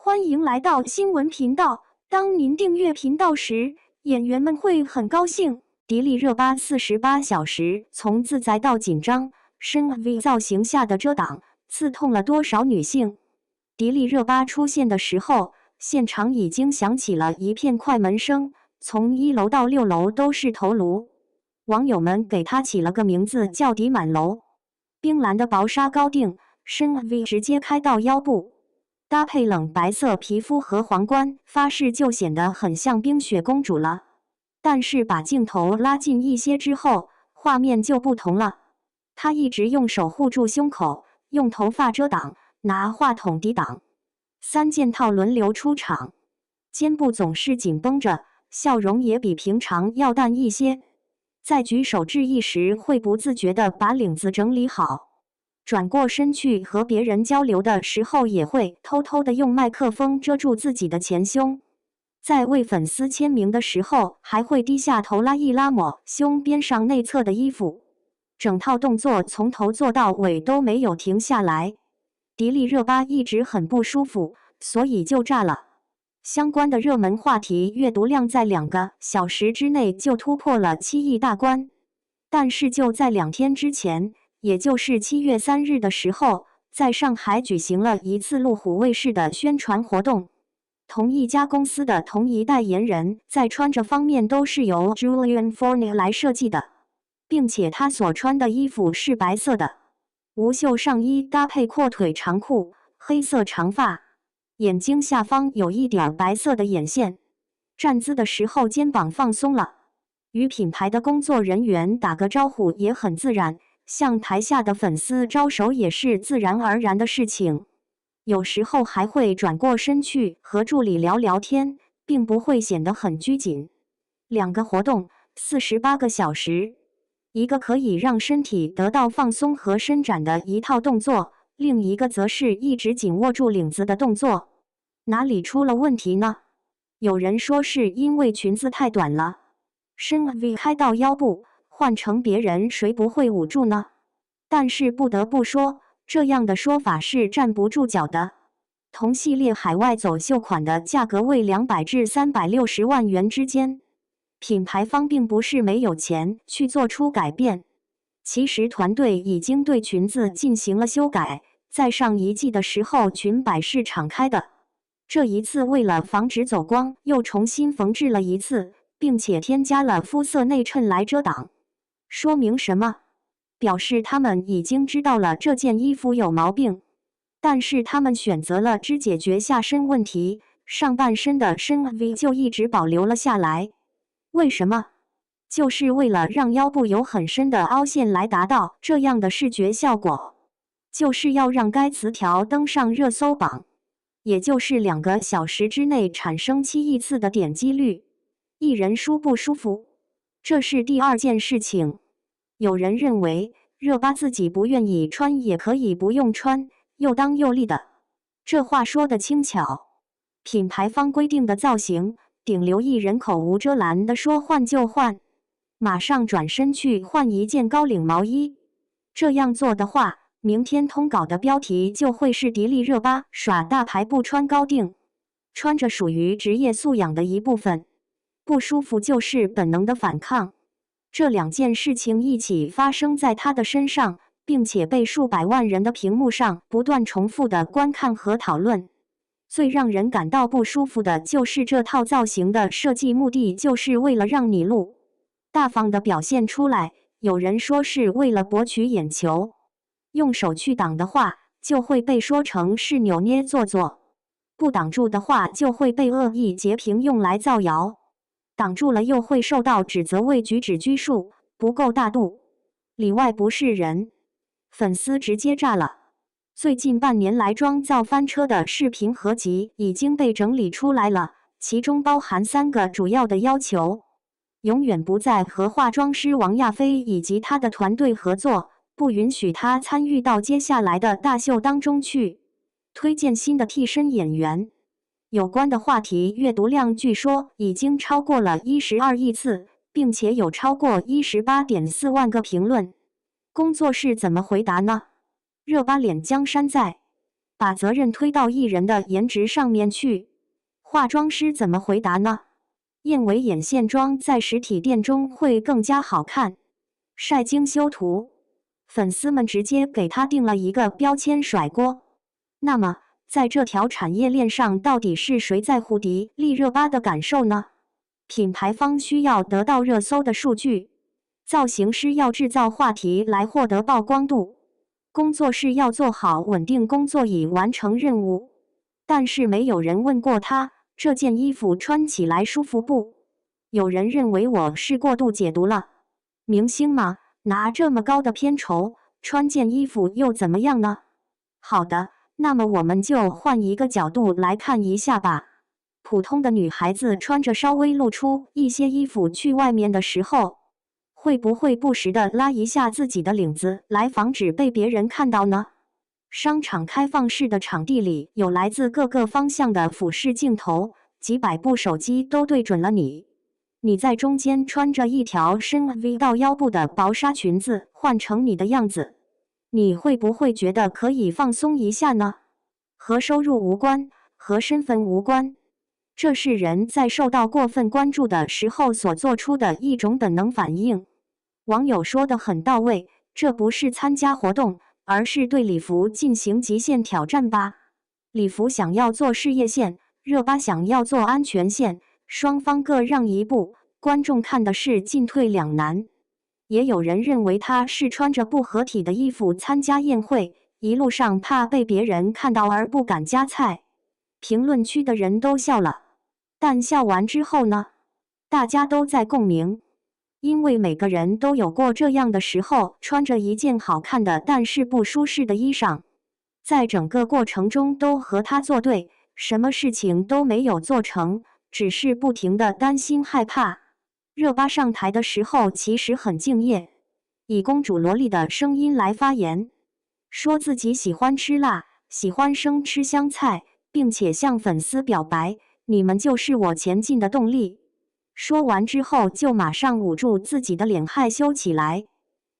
欢迎来到新闻频道。当您订阅频道时，演员们会很高兴。迪丽热巴48小时从自在到紧张，深 V 造型下的遮挡刺痛了多少女性？迪丽热巴出现的时候，现场已经响起了一片快门声，从1楼到6楼都是头颅。网友们给她起了个名字叫迪满楼。冰蓝的薄纱高定，深 V 直接开到腰部。搭配冷白色皮肤和皇冠，发饰就显得很像冰雪公主了。但是把镜头拉近一些之后，画面就不同了。她一直用手护住胸口，用头发遮挡，拿话筒抵挡。3件套轮流出场，肩部总是紧绷着，笑容也比平常要淡一些。在举手致意时，会不自觉地把领子整理好。转过身去和别人交流的时候，也会偷偷地用麦克风遮住自己的前胸。在为粉丝签名的时候，还会低下头拉一拉抹胸边上内侧的衣服。整套动作从头做到尾都没有停下来。迪丽热巴一直很不舒服，所以就炸了。相关的热门话题阅读量在2个小时之内就突破了7亿大关。但是就在2天之前，也就是7月3日的时候，在上海举行了一次路虎卫士的宣传活动。同一家公司的同一代言人在穿着方面都是由 Julian Fournier 来设计的，并且他所穿的衣服是白色的，无袖上衣搭配阔腿长裤，黑色长发，眼睛下方有一点白色的眼线。站姿的时候肩膀放松了，与品牌的工作人员打个招呼也很自然。向台下的粉丝招手也是自然而然的事情，有时候还会转过身去和助理聊聊天，并不会显得很拘谨。2个活动，48个小时，一个可以让身体得到放松和伸展的一套动作，另一个则是一直紧握住领子的动作。哪里出了问题呢？有人说是因为裙子太短了，深 V 开到腰部。换成别人谁不会捂住呢？但是不得不说，这样的说法是站不住脚的。同系列海外走秀款的价格为200至360万元之间，品牌方并不是没有钱去做出改变。其实团队已经对裙子进行了修改，在上一季的时候裙摆是敞开的，这一次为了防止走光，又重新缝制了一次，并且添加了肤色内衬来遮挡。说明什么？表示他们已经知道了这件衣服有毛病，但是他们选择了只解决下身问题，上半身的深 V 就一直保留了下来。为什么？就是为了让腰部有很深的凹陷来达到这样的视觉效果，就是要让该词条登上热搜榜，也就是2个小时之内产生7亿次的点击率。艺人舒不舒服？这是第2件事情。有人认为热巴自己不愿意穿也可以不用穿，又当又立的。这话说得轻巧。品牌方规定的造型，顶流艺人口无遮拦的说换就换，马上转身去换一件高领毛衣。这样做的话，明天通稿的标题就会是迪丽热巴耍大牌不穿高定，穿着属于职业素养的一部分。不舒服就是本能的反抗。这2件事情一起发生在他的身上，并且被数百万人的屏幕上不断重复的观看和讨论。最让人感到不舒服的就是这套造型的设计目的就是为了让你大方的表现出来，有人说是为了博取眼球。用手去挡的话，就会被说成是扭捏做作；不挡住的话，就会被恶意截屏用来造谣。挡住了又会受到指责为举止拘束，不够大度，里外不是人。粉丝直接炸了。最近半年来妆造翻车的视频合集已经被整理出来了，其中包含3个主要的要求：永远不再和化妆师王亚飞以及他的团队合作，不允许他参与到接下来的大秀当中去，推荐新的替身演员。有关的话题阅读量据说已经超过了12亿次，并且有超过18.4万个评论。工作室怎么回答呢？热巴脸江山在。把责任推到艺人的颜值上面去。化妆师怎么回答呢？燕尾眼线妆在实体店中会更加好看。晒精修图，粉丝们直接给他定了一个标签甩锅。那么，在这条产业链上，到底是谁在乎迪丽热巴的感受呢？品牌方需要得到热搜的数据，造型师要制造话题来获得曝光度，工作室要做好稳定工作以完成任务。但是没有人问过他，这件衣服穿起来舒服不？有人认为我是过度解读了。明星嘛，拿这么高的片酬，穿件衣服又怎么样呢？好的，那么我们就换一个角度来看一下吧。普通的女孩子穿着稍微露出一些衣服去外面的时候，会不会不时地拉一下自己的领子来防止被别人看到呢？商场开放式的场地里有来自各个方向的俯视镜头，几百部手机都对准了你。你在中间穿着一条深 V 到腰部的薄纱裙子，换成你的样子，你会不会觉得可以放松一下呢？和收入无关，和身份无关，这是人在受到过分关注的时候所做出的一种本能反应。网友说得很到位，这不是参加活动，而是对礼服进行极限挑战吧。礼服想要做事业线，热巴想要做安全线，双方各让一步，观众看的是进退两难。也有人认为他是穿着不合体的衣服参加宴会，一路上怕被别人看到而不敢夹菜。评论区的人都笑了，但笑完之后呢？大家都在共鸣，因为每个人都有过这样的时候，穿着一件好看的但是不舒适的衣裳，在整个过程中都和他作对，什么事情都没有做成，只是不停地担心害怕。热巴上台的时候其实很敬业，以公主萝莉的声音来发言，说自己喜欢吃辣，喜欢生吃香菜，并且向粉丝表白，你们就是我前进的动力。说完之后就马上捂住自己的脸害羞起来，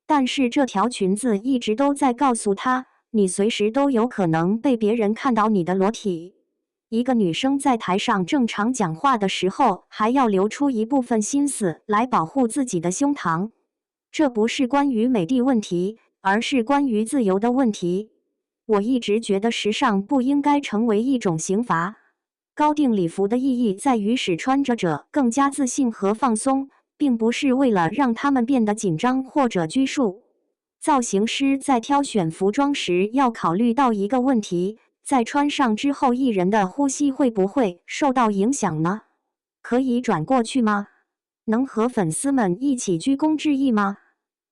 但是这条裙子一直都在告诉他，你随时都有可能被别人看到你的裸体。一个女生在台上正常讲话的时候，还要留出一部分心思来保护自己的胸膛。这不是关于美的问题，而是关于自由的问题。我一直觉得时尚不应该成为一种刑罚。高定礼服的意义在于使穿着者更加自信和放松，并不是为了让他们变得紧张或者拘束。造型师在挑选服装时要考虑到一个问题，在穿上之后，艺人的呼吸会不会受到影响呢？可以转过去吗？能和粉丝们一起鞠躬致意吗？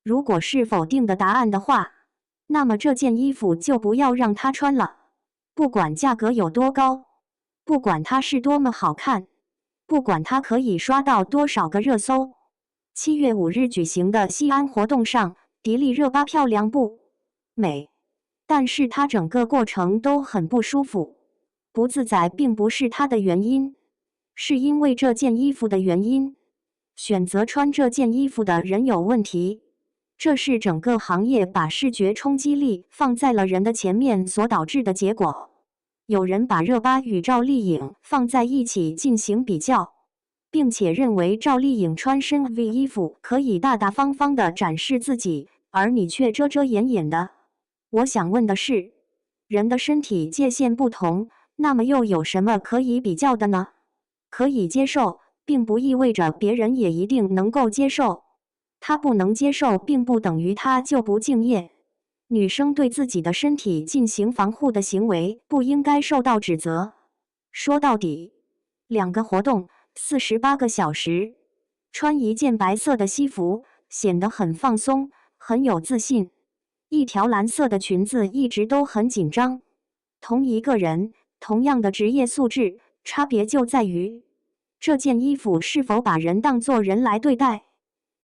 如果是否定的答案的话，那么这件衣服就不要让他穿了。不管价格有多高，不管它是多么好看，不管它可以刷到多少个热搜。7月5日举行的西安活动上，迪丽热巴漂亮不？美。但是她整个过程都很不舒服，不自在并不是她的原因，是因为这件衣服的原因。选择穿这件衣服的人有问题，这是整个行业把视觉冲击力放在了人的前面所导致的结果。有人把热巴与赵丽颖放在一起进行比较，并且认为赵丽颖穿深 V 衣服可以大大方方地展示自己，而你却遮遮掩掩的。我想问的是，人的身体界限不同，那么又有什么可以比较的呢？可以接受，并不意味着别人也一定能够接受。他不能接受，并不等于他就不敬业。女生对自己的身体进行防护的行为不应该受到指责。说到底，2个活动，48个小时，穿一件白色的西服，显得很放松，很有自信。一条蓝色的裙子一直都很紧张。同一个人，同样的职业素质，差别就在于这件衣服是否把人当作人来对待。